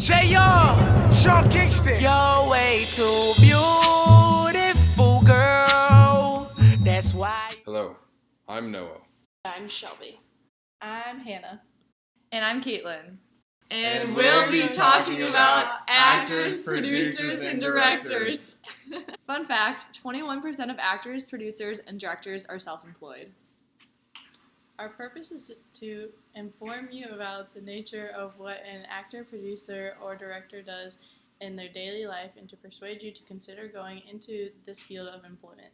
J.R. Sean Kingston. You're way too beautiful, girl. That's why. Hello, I'm Noah. I'm Shelby. I'm Hannah. And I'm Caitlin. And we'll be talking about actors, producers, and directors. Fun fact, 21% of actors, producers, and directors are self-employed. Our purpose is to inform you about the nature of what an actor, producer, or director does in their daily life and to persuade you to consider going into this field of employment.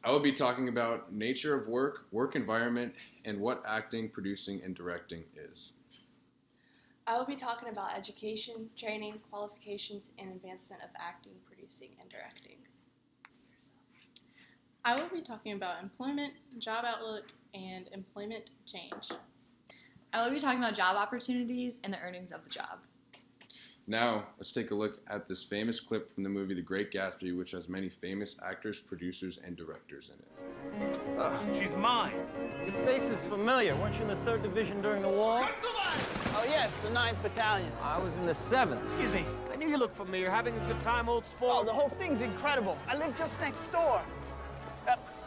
I will be talking about nature of work, work environment, and what acting, producing, and directing is. I will be talking about education, training, qualifications, and advancement of acting, producing, and directing. I will be talking about employment, job outlook, and employment change. I will be talking about job opportunities and the earnings of the job. Now, let's take a look at this famous clip from the movie The Great Gatsby, which has many famous actors, producers, and directors in it. She's mine. Your face is familiar. Weren't you in the 3rd Division during the war? Oh, yes, the 9th Battalion. I was in the 7th. Excuse me. I knew you looked familiar. Having a good time, old Oh, sport? the whole thing's incredible. I live just next door.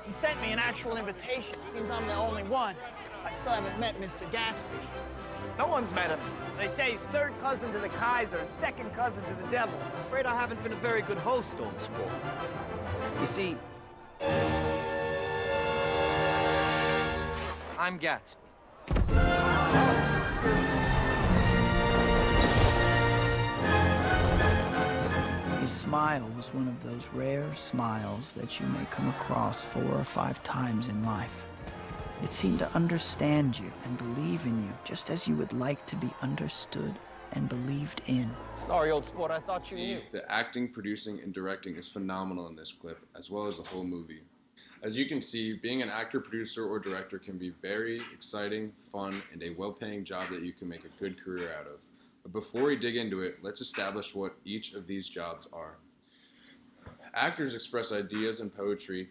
He sent me an actual invitation. Seems I'm the only one. I still haven't met Mr. Gatsby. No one's met him. They say he's 3rd cousin to the Kaiser and 2nd cousin to the devil. I'm afraid I haven't been a very good host, old sport. You see, I'm Gatsby. His smile was one of those rare smiles that you may come across 4 or 5 times in life. It seemed to understand you and believe in you, just as you would like to be understood and believed in. Sorry, old sport, I thought you knew. The acting, producing, and directing is phenomenal in this clip, as well as the whole movie. As you can see, being an actor, producer, or director can be very exciting, fun, and a well-paying job that you can make a good career out of. But before we dig into it, let's establish what each of these jobs are. Actors express ideas in poetry,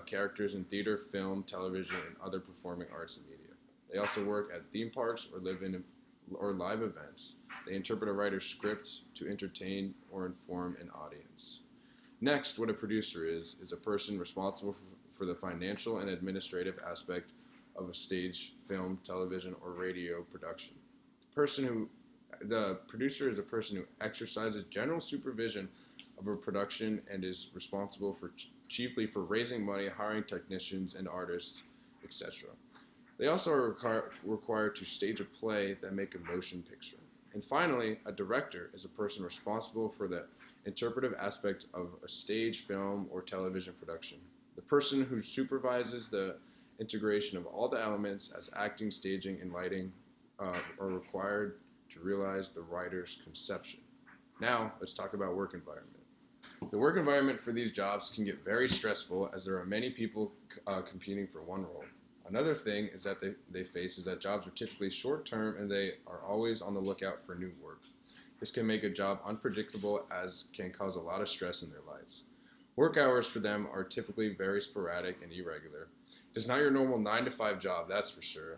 characters in theater, film, television, and other performing arts and media. They also work at theme parks or live events. They interpret a writer's script to entertain or inform an audience. Next, what a producer is a person responsible for the financial and administrative aspect of a stage, film, television, or radio production. The producer is a person who exercises general supervision of a production and is responsible chiefly for raising money, hiring technicians and artists, etc. They also are required to stage a play that make a motion picture. And finally, a director is a person responsible for the interpretive aspect of a stage, film, or television production. The person who supervises the integration of all the elements as acting, staging, and lighting are required to realize the writer's conception. Now, let's talk about work environment. The work environment for these jobs can get very stressful as there are many people competing for one role. Another thing is that they face is that jobs are typically short-term and they are always on the lookout for new work. This can make a job unpredictable as can cause a lot of stress in their lives. Work hours for them are typically very sporadic and irregular. It's not your normal 9-to-5 job, that's for sure.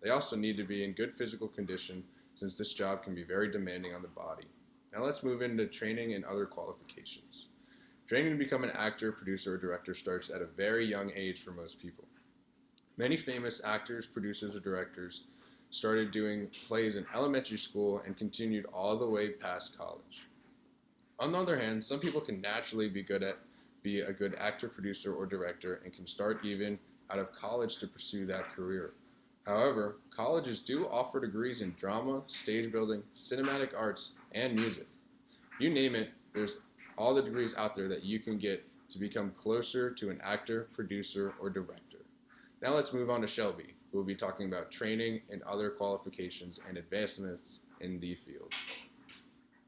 They also need to be in good physical condition since this job can be very demanding on the body. Now let's move into training and other qualifications. Training to become an actor, producer, or director starts at a very young age for most people. Many famous actors, producers, or directors started doing plays in elementary school and continued all the way past college. On the other hand, some people can naturally be a good actor, producer, or director and can start even out of college to pursue that career. However, colleges do offer degrees in drama, stage building, cinematic arts, and music. You name it, there's all the degrees out there that you can get to become closer to an actor, producer, or director. Now let's move on to Shelby, who will be talking about training and other qualifications and advancements in the field.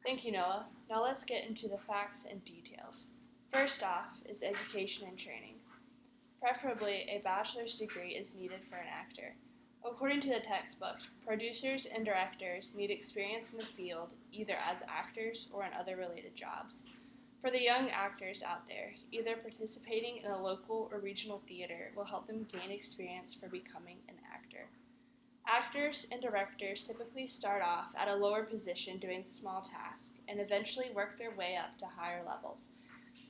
Thank you, Noah. Now let's get into the facts and details. First off is education and training. Preferably, a bachelor's degree is needed for an actor. According to the textbook, producers and directors need experience in the field either as actors or in other related jobs. For the young actors out there, either participating in a local or regional theater will help them gain experience for becoming an actor. Actors and directors typically start off at a lower position doing small tasks and eventually work their way up to higher levels.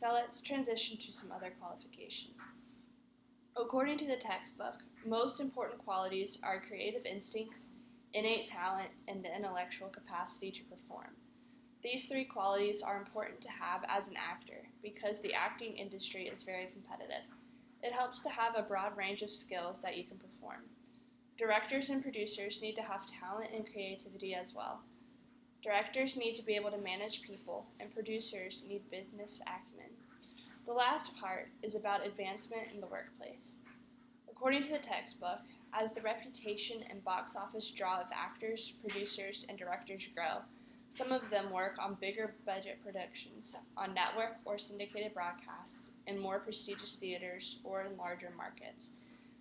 Now let's transition to some other qualifications. According to the textbook, most important qualities are creative instincts, innate talent, and the intellectual capacity to perform. These three qualities are important to have as an actor because the acting industry is very competitive. It helps to have a broad range of skills that you can perform. Directors and producers need to have talent and creativity as well. Directors need to be able to manage people, and producers need business acumen. The last part is about advancement in the workplace. According to the textbook, as the reputation and box office draw of actors, producers, and directors grow, some of them work on bigger budget productions, on network or syndicated broadcasts, in more prestigious theaters, or in larger markets.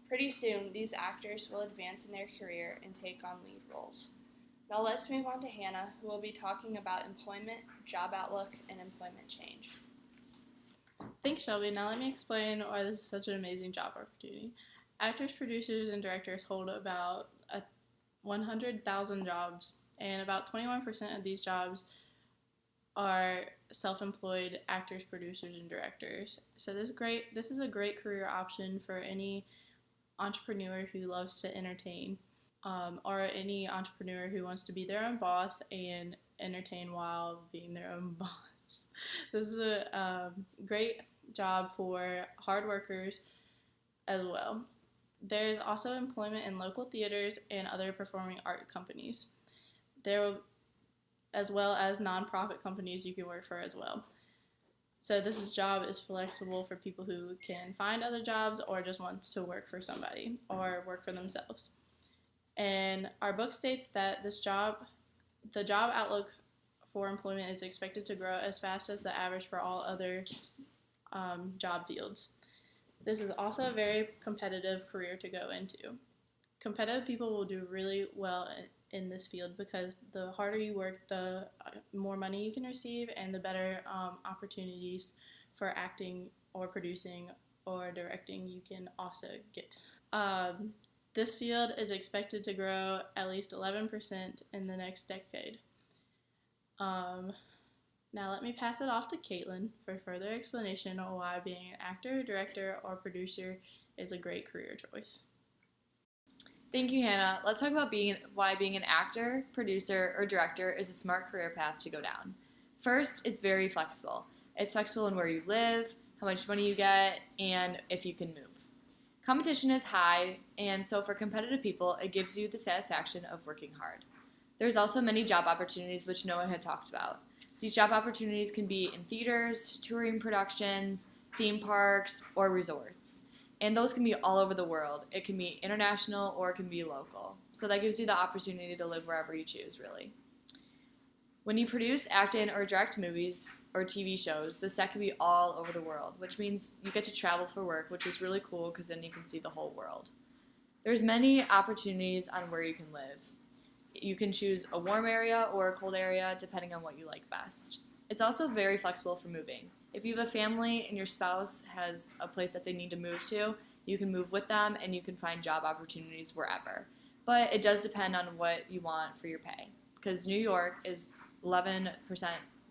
Pretty soon, these actors will advance in their career and take on lead roles. Now let's move on to Hannah, who will be talking about employment, job outlook, and employment change. Thanks, Shelby. Now let me explain why this is such an amazing job opportunity. Actors, producers, and directors hold about 100,000 jobs, and about 21% of these jobs are self-employed actors, producers, and directors. So this is a great career option for any entrepreneur who loves to entertain, or any entrepreneur who wants to be their own boss and entertain while being their own boss. This is a great job for hard workers as well. There's also employment in local theaters and other performing art companies. As well as nonprofit companies you can work for as well. So this job is flexible for people who can find other jobs or just wants to work for somebody or work for themselves. And our book states that the job outlook for employment is expected to grow as fast as the average for all other job fields. This is also a very competitive career to go into. Competitive people will do really well in this field because the harder you work, the more money you can receive, and the better opportunities for acting or producing or directing you can also get. This field is expected to grow at least 11% in the next decade. Now let me pass it off to Caitlin for further explanation on why being an actor, director, or producer is a great career choice. Thank you, Hannah. Let's talk about why being an actor, producer, or director is a smart career path to go down. First, it's very flexible. It's flexible in where you live, how much money you get, and if you can move. Competition is high, and so for competitive people, it gives you the satisfaction of working hard. There's also many job opportunities, which Noah had talked about. These job opportunities can be in theaters, touring productions, theme parks, or resorts. And those can be all over the world. It can be international or it can be local. So that gives you the opportunity to live wherever you choose, really. When you produce, act in, or direct movies or TV shows, the set can be all over the world, which means you get to travel for work, which is really cool because then you can see the whole world. There's many opportunities on where you can live. You can choose a warm area or a cold area depending on what you like best. It's also very flexible for moving. If you have a family and your spouse has a place that they need to move to, you can move with them and you can find job opportunities wherever. But it does depend on what you want for your pay, because New York is 11%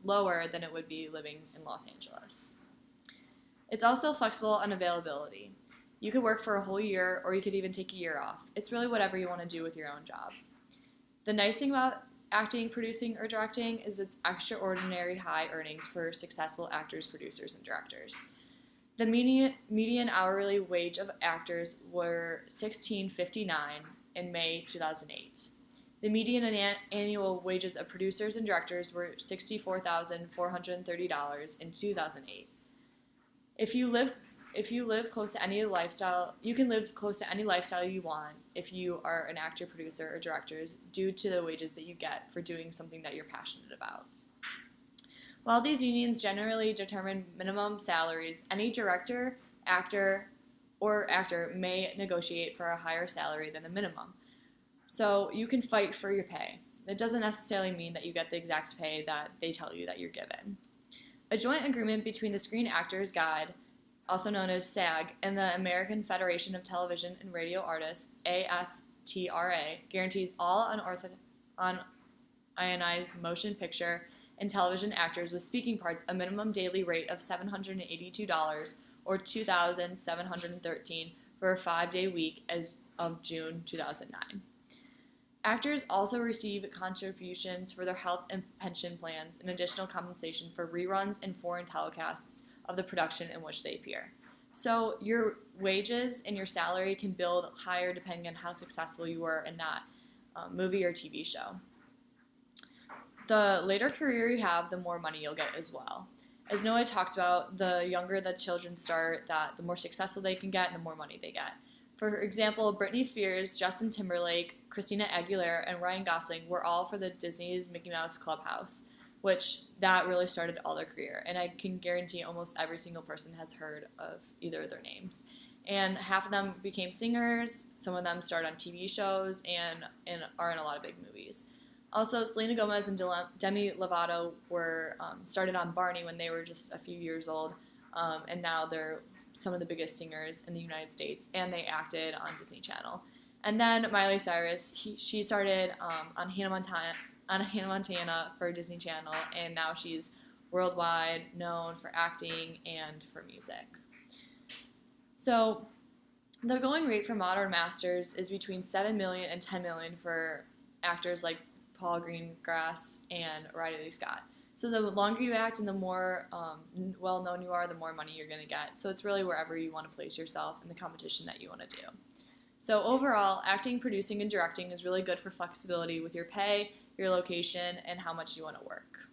lower than it would be living in Los Angeles. It's also flexible on availability. You could work for a whole year or you could even take a year off. It's really whatever you want to do with your own job. The nice thing about acting, producing, or directing is its extraordinary high earnings for successful actors, producers, and directors. The median hourly wage of actors were $16.59 in May 2008. The median annual wages of producers and directors were $64,430 in 2008. If you live close to any lifestyle, you can live close to any lifestyle you want if you are an actor, producer, or director due to the wages that you get for doing something that you're passionate about. While these unions generally determine minimum salaries, any director, actor, or actor may negotiate for a higher salary than the minimum. So you can fight for your pay. It doesn't necessarily mean that you get the exact pay that they tell you that you're given. A joint agreement between the Screen Actors Guild, also known as SAG, and the American Federation of Television and Radio Artists, MTRA, guarantees all unionized motion picture and television actors with speaking parts a minimum daily rate of $782 or $2,713 for a 5-day week as of June 2009. Actors also receive contributions for their health and pension plans and additional compensation for reruns and foreign telecasts of the production in which they appear. So your wages and your salary can build higher depending on how successful you were in that movie or TV show. The later career you have, the more money you'll get as well. As Noah talked about, the younger the children start, the more successful they can get and the more money they get. For example, Britney Spears, Justin Timberlake, Christina Aguilera, and Ryan Gosling were all for the Disney's Mickey Mouse Clubhouse, which that really started all their career. And I can guarantee almost every single person has heard of either of their names. And half of them became singers, some of them starred on TV shows, and are in a lot of big movies. Also, Selena Gomez and Demi Lovato were started on Barney when they were just a few years old, and now they're some of the biggest singers in the United States, and they acted on Disney Channel. And then Miley Cyrus, she started on Hannah Montana for Disney Channel, and now she's worldwide known for acting and for music. So the going rate for modern masters is between $7 million and $10 million for actors like Paul Greengrass and Riley Scott. So the longer you act and the more well-known you are, the more money you're going to get. So it's really wherever you want to place yourself in the competition that you want to do. So overall, acting, producing, and directing is really good for flexibility with your pay, your location, and how much you want to work.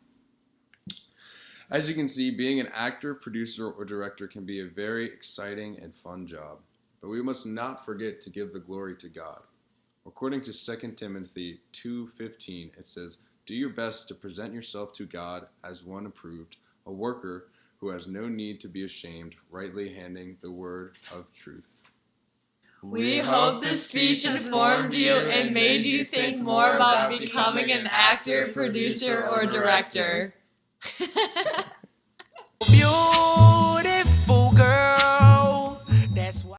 As you can see, being an actor, producer, or director can be a very exciting and fun job. But we must not forget to give the glory to God. According to 2 Timothy 2:15, it says, "Do your best to present yourself to God as one approved, a worker who has no need to be ashamed, rightly handling the word of truth." We hope this speech informed you and made you think more about becoming an actor, producer, or director. Beautiful